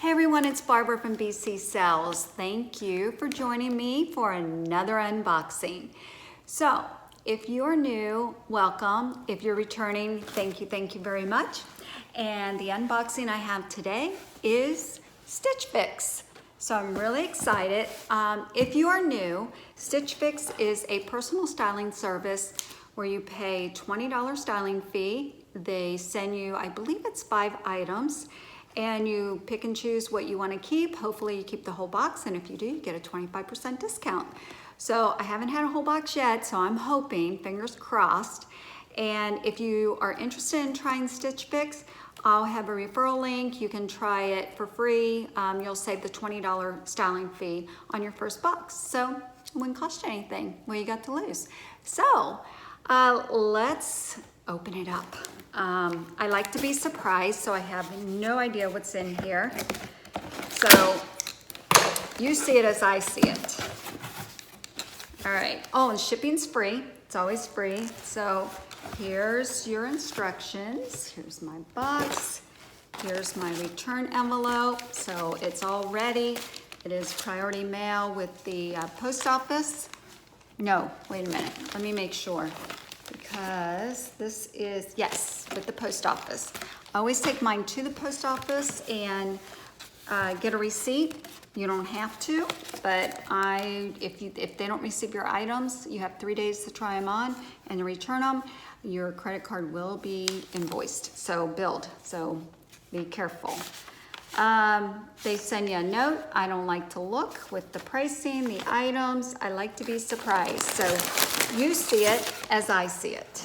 Hey everyone, it's Barbara from BC Sells. Thank you for joining me for another unboxing. So, if you're new, welcome. If you're returning, thank you very much. And the unboxing I have today is Stitch Fix. So I'm really excited. If you are new, Stitch Fix is a personal styling service where you pay $20 styling fee. They send you, I believe it's 5 items, and you pick and choose what you want to keep. Hopefully you keep the whole box, and if you do, you get a 25% discount. So I haven't had a whole box yet, so I'm hoping, fingers crossed. And if you are interested in trying Stitch Fix, I'll have a referral link. You can try it for free. You'll save the $20 styling fee on your first box. So it wouldn't cost you anything. What you got to lose? So let's open it up. I like to be surprised, so I have no idea what's in here. So you see it as I see it. All right. Oh, and shipping's free. It's always free. So here's your instructions. Here's my box. Here's my return envelope. So it's all ready. It is priority mail with the post office. No, wait a minute. Let me make sure. Because this is, yes, with the post office. I always take mine to the post office and get a receipt. You don't have to, but if they don't receive your items, you have 3 days to try them on and to return them. Your credit card will be invoiced, so billed, so be careful. They send you a note. I don't like to look with the pricing, the items. I like to be surprised. So you see it as I see it.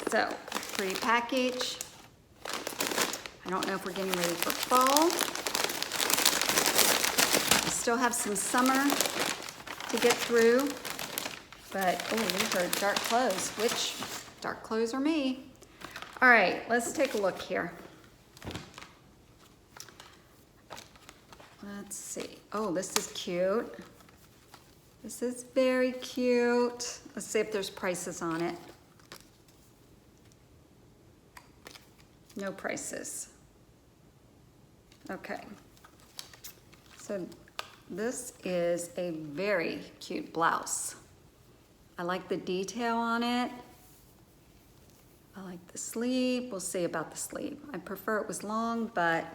So pretty package. I don't know if we're getting ready for fall. I still have some summer to get through, but oh, these are dark clothes. Which dark clothes are me? All right, let's take a look here. Let's see. Oh, this is cute. This is very cute. Let's see if there's prices on it. No prices. Okay. So this is a very cute blouse. I like the detail on it. I like the sleeve. We'll see about the sleeve. I prefer it was long, but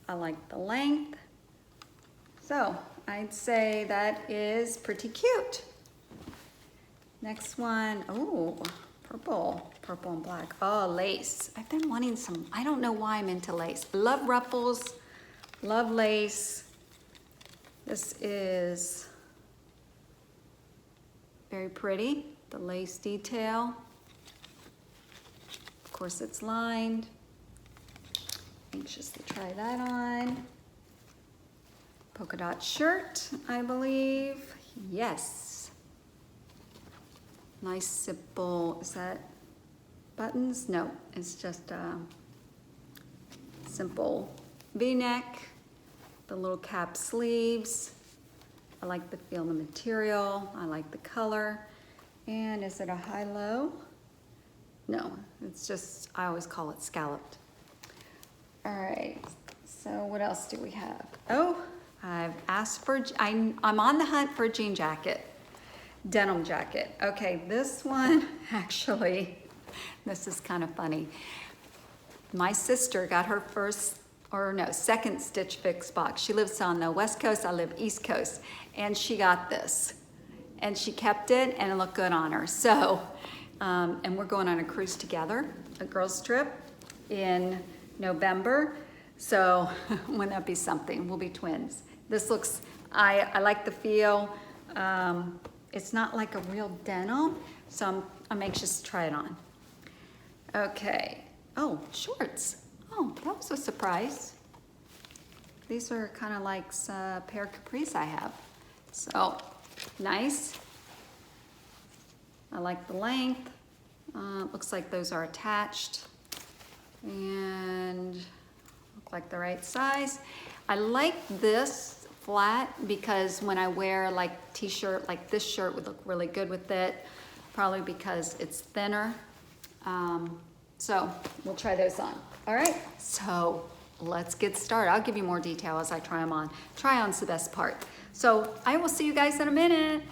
I like the length. So I'd say that is pretty cute. Next one, oh, purple and black. Oh, lace. I've been wanting some, I don't know why I'm into lace. Love ruffles, love lace. This is very pretty, the lace detail. Of course it's lined. Anxious to try that on. Polka dot shirt, I believe. Yes. Nice simple, is that buttons? No, it's just a simple V-neck, the little cap sleeves. I like the feel of the material. I like the color. And is it a high-low? No, it's just, I always call it scalloped. All right, so what else do we have? Oh, I've asked for, I'm on the hunt for a jean jacket, denim jacket. Okay, this one, actually, this is kind of funny. My sister got her second Stitch Fix box. She lives on the West Coast, I live East Coast, and she got this. And she kept it, and it looked good on her. So, and we're going on a cruise together, a girls trip in November. So wouldn't that be something? We'll be twins. This looks, I like the feel. It's not like a real denim, so I'm anxious to try it on. Okay, oh, shorts. Oh, that was a surprise. These are kind of like a pair of capris I have. So, nice. I like the length. Looks like those are attached. And look like the right size. I like this flat because when I wear like t-shirt, like this shirt would look really good with it, probably because it's thinner. So we'll try those on. All right, so let's get started. I'll give you more detail as I try them on. Try-on's the best part. So I will see you guys in a minute.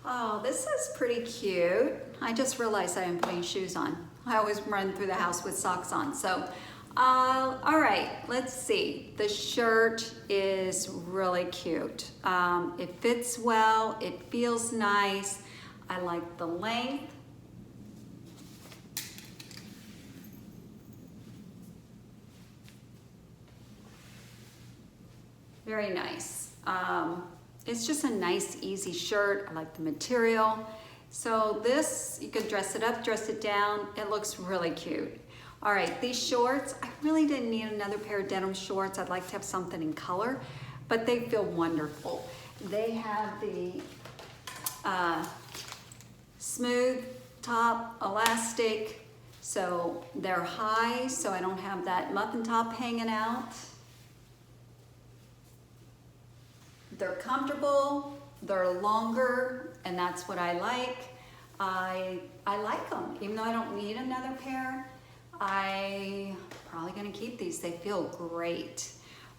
Oh, this is pretty cute. I just realized I am putting shoes on. I always run through the house with socks on. So, all right, let's see. The shirt is really cute. It fits well, it feels nice. I like the length. Very nice. It's just a nice, easy shirt. I like the material. So this, you could dress it up, dress it down. It looks really cute. All right, these shorts, I really didn't need another pair of denim shorts. I'd like to have something in color, but they feel wonderful. They have the smooth top, elastic, so they're high, so I don't have that muffin top hanging out. They're comfortable, they're longer, and that's what I like. I like them, even though I don't need another pair. I'm probably gonna keep these, they feel great.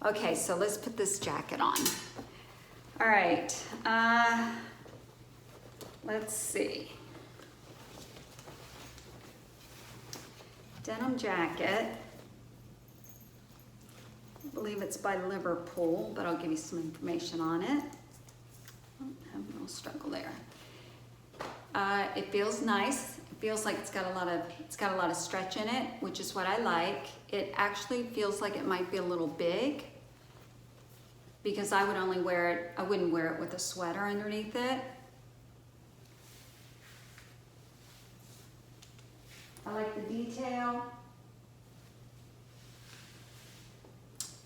Okay, so let's put this jacket on. All right, let's see. Denim jacket. I believe it's by Liverpool, but I'll give you some information on it. Oh, I have a little struggle there. It feels nice. It feels like it's got a lot of stretch in it, which is what I like. It actually feels like it might be a little big because I would only wear it, I wouldn't wear it with a sweater underneath it. I like the detail.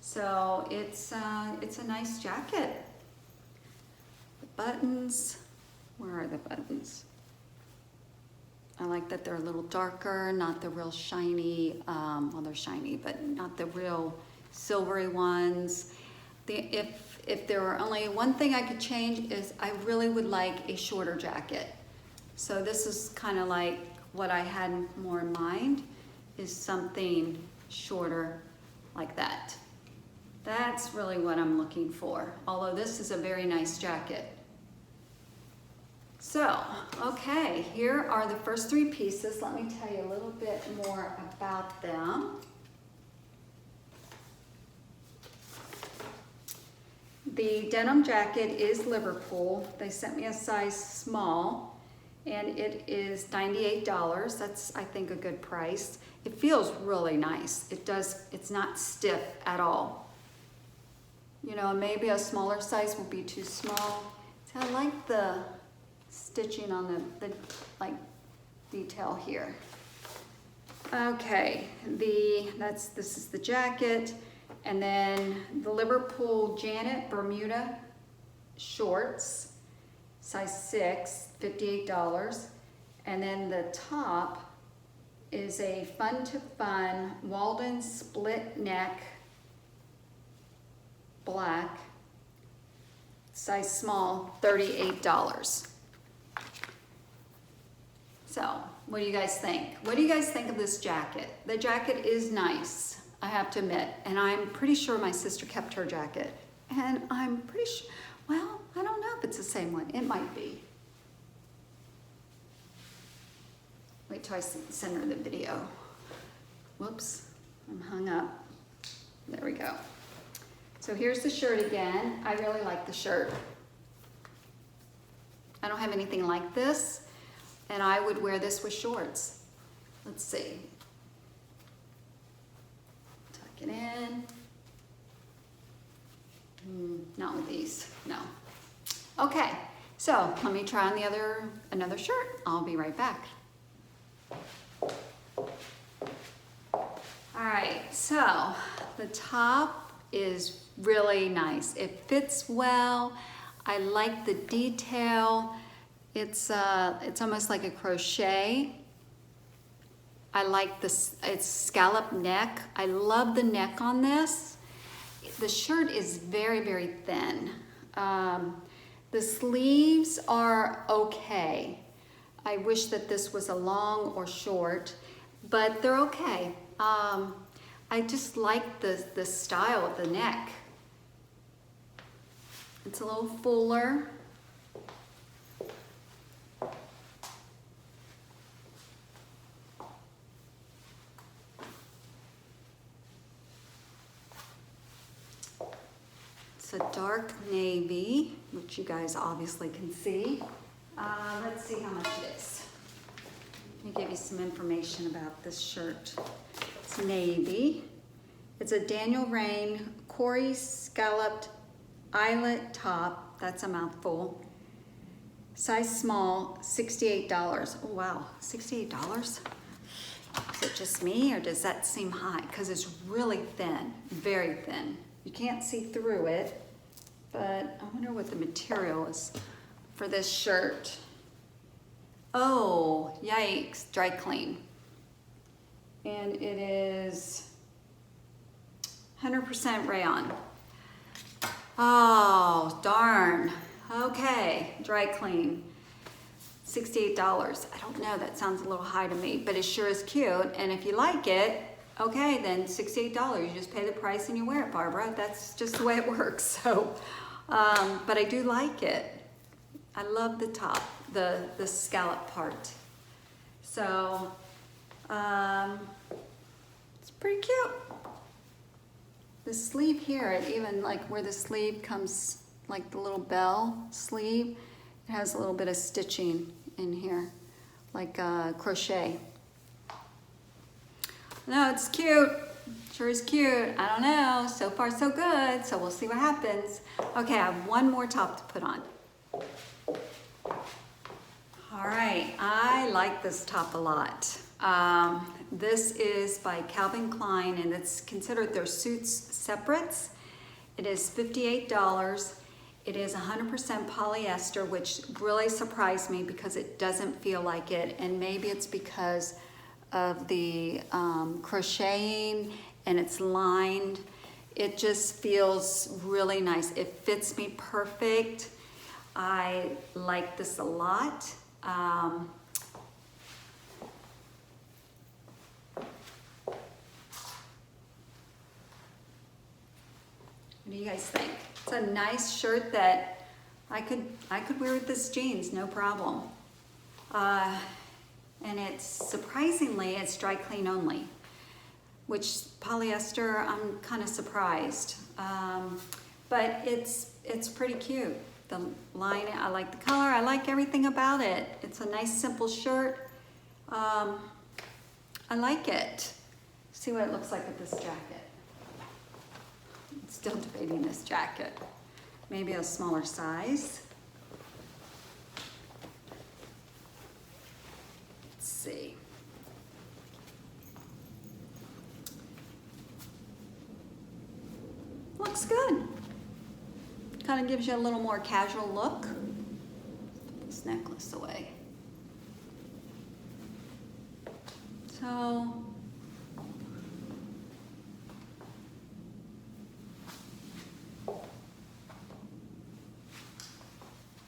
So it's a nice jacket. The buttons, where are the buttons? I like that they're a little darker, not the real shiny, well they're shiny, but not the real silvery ones. If there were only one thing I could change is I really would like a shorter jacket. So this is kind of like what I had more in mind, is something shorter like that. That's really what I'm looking for, although this is a very nice jacket. So, okay, here are the first three pieces. Let me tell you a little bit more about them. The denim jacket is Liverpool. They sent me a size small, and it is $98. That's, I think, a good price. It feels really nice. It's not stiff at all. You know, maybe a smaller size will be too small. So I like the stitching on the like detail here. Okay, this is the jacket, and then the Liverpool Janet Bermuda shorts, size 6, $58, and then the top is a Fun to Fun Walden split neck, black, size small, $38. So, what do you guys think? What do you guys think of this jacket? The jacket is nice, I have to admit, and I'm pretty sure my sister kept her jacket. And I'm pretty sure, well, I don't know if it's the same one. It might be. Wait till I send her the video. Whoops, I'm hung up. There we go. So here's the shirt again. I really like the shirt. I don't have anything like this, and I would wear this with shorts. Let's see. Tuck it in. Not with these, no. Okay, so let me try on another shirt. I'll be right back. All right, so the top is really nice. It fits well. I like the detail. It's almost like a crochet. I like this, it's scallop neck. I love the neck on this. The shirt is very, very thin. The sleeves are okay. I wish that this was a long or short. but they're okay. I just like the style of the neck. It's a little fuller. It's a dark navy, which you guys obviously can see. Let's see how much it is. Let me give you some information about this shirt. It's navy. It's a Daniel Rain Cory scalloped eyelet top. That's a mouthful. Size small, $68. Oh wow, $68? Is it just me or does that seem high? Because it's really thin, very thin. You can't see through it, but I wonder what the material is for this shirt. Oh, yikes, dry clean. And it is 100% rayon. Oh, darn. Okay, dry clean. $68. I don't know, that sounds a little high to me, but it sure is cute. And if you like it, okay, then $68. You just pay the price and you wear it, Barbara. That's just the way it works. So, but I do like it. I love the top, the scallop part. So, it's pretty cute. The sleeve here, it even like where the sleeve comes, like the little bell sleeve, it has a little bit of stitching in here, like crochet. No, it's cute. Sure is cute. I don't know. So far, so good. So we'll see what happens. Okay, I have one more top to put on. All right, I like this top a lot. This is by Calvin Klein, and it's considered their suits separates. It is $58. It is 100% polyester, which really surprised me because it doesn't feel like it, and maybe it's because of the crocheting and it's lined. It just feels really nice. It fits me perfect. I like this a lot. What do you guys think? It's a nice shirt that I could wear with this jeans, no problem. And it's surprisingly, it's dry clean only, which polyester, I'm kind of surprised. But it's pretty cute. The line, I like the color, I like everything about it. It's a nice simple shirt. I like it. See what it looks like with this jacket. I'm still debating this jacket. Maybe a smaller size. Let's see. Looks good. Kind of gives you a little more casual look. Put this necklace away. So,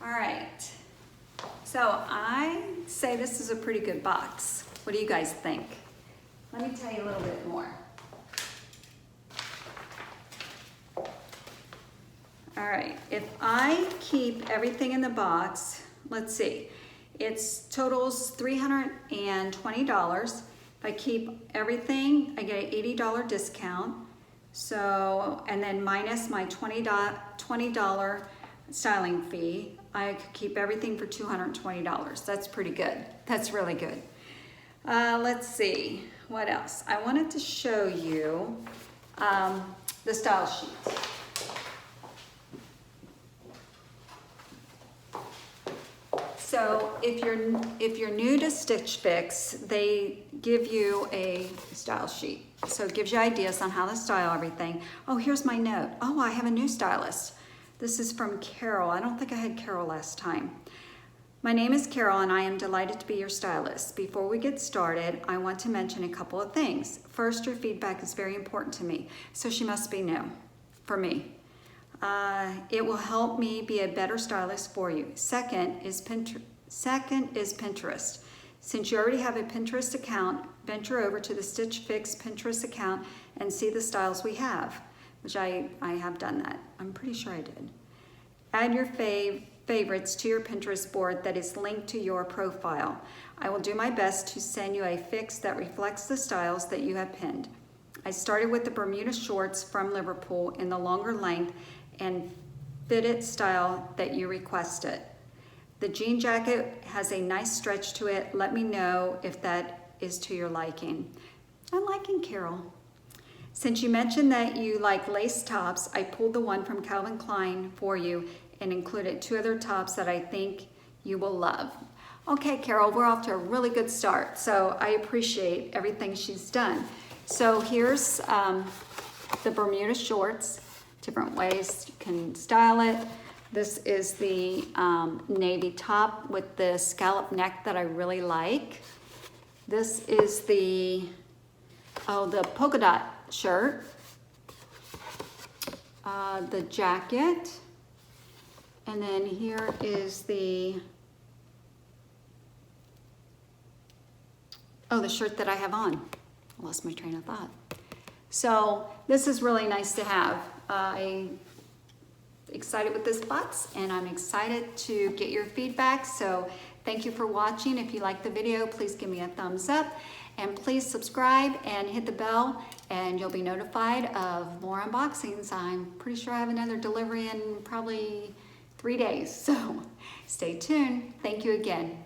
all right. So I say this is a pretty good box. What do you guys think? Let me tell you a little bit more. All right, if I keep everything in the box, let's see, it's totals $320. If I keep everything, I get an $80 discount. So, and then minus my $20 styling fee, I could keep everything for $220. That's pretty good. That's really good. Let's see, what else? I wanted to show you the style sheet. So if you're new to Stitch Fix, they give you a style sheet. So it gives you ideas on how to style everything. Oh, here's my note. Oh, I have a new stylist. This is from Carol. I don't think I had Carol last time. My name is Carol and I am delighted to be your stylist. Before we get started, I want to mention a couple of things. First, your feedback is very important to me. So she must be new for me. It will help me be a better stylist for you. Second is Pinterest. Since you already have a Pinterest account, venture over to the Stitch Fix Pinterest account and see the styles we have, which I have done that. I'm pretty sure I did. Add your favorites to your Pinterest board that is linked to your profile. I will do my best to send you a fix that reflects the styles that you have pinned. I started with the Bermuda shorts from Liverpool in the longer length and fitted style that you requested. The jean jacket has a nice stretch to it. Let me know if that is to your liking. I'm liking Carol. Since you mentioned that you like lace tops, I pulled the one from Calvin Klein for you and included 2 other tops that I think you will love. Okay, Carol, we're off to a really good start. So I appreciate everything she's done. So here's the Bermuda shorts, different ways you can style it. This is the navy top with the scallop neck that I really like. This is the polka dot shirt, the jacket, and then here is the shirt that I have on. I lost my train of thought. So this is really nice to have. I'm excited with this box, and I'm excited to get your feedback. So thank you for watching. If you like the video, please give me a thumbs up, and please subscribe and hit the bell, and you'll be notified of more unboxings. I'm pretty sure I have another delivery in probably 3 days, so stay tuned. Thank you again.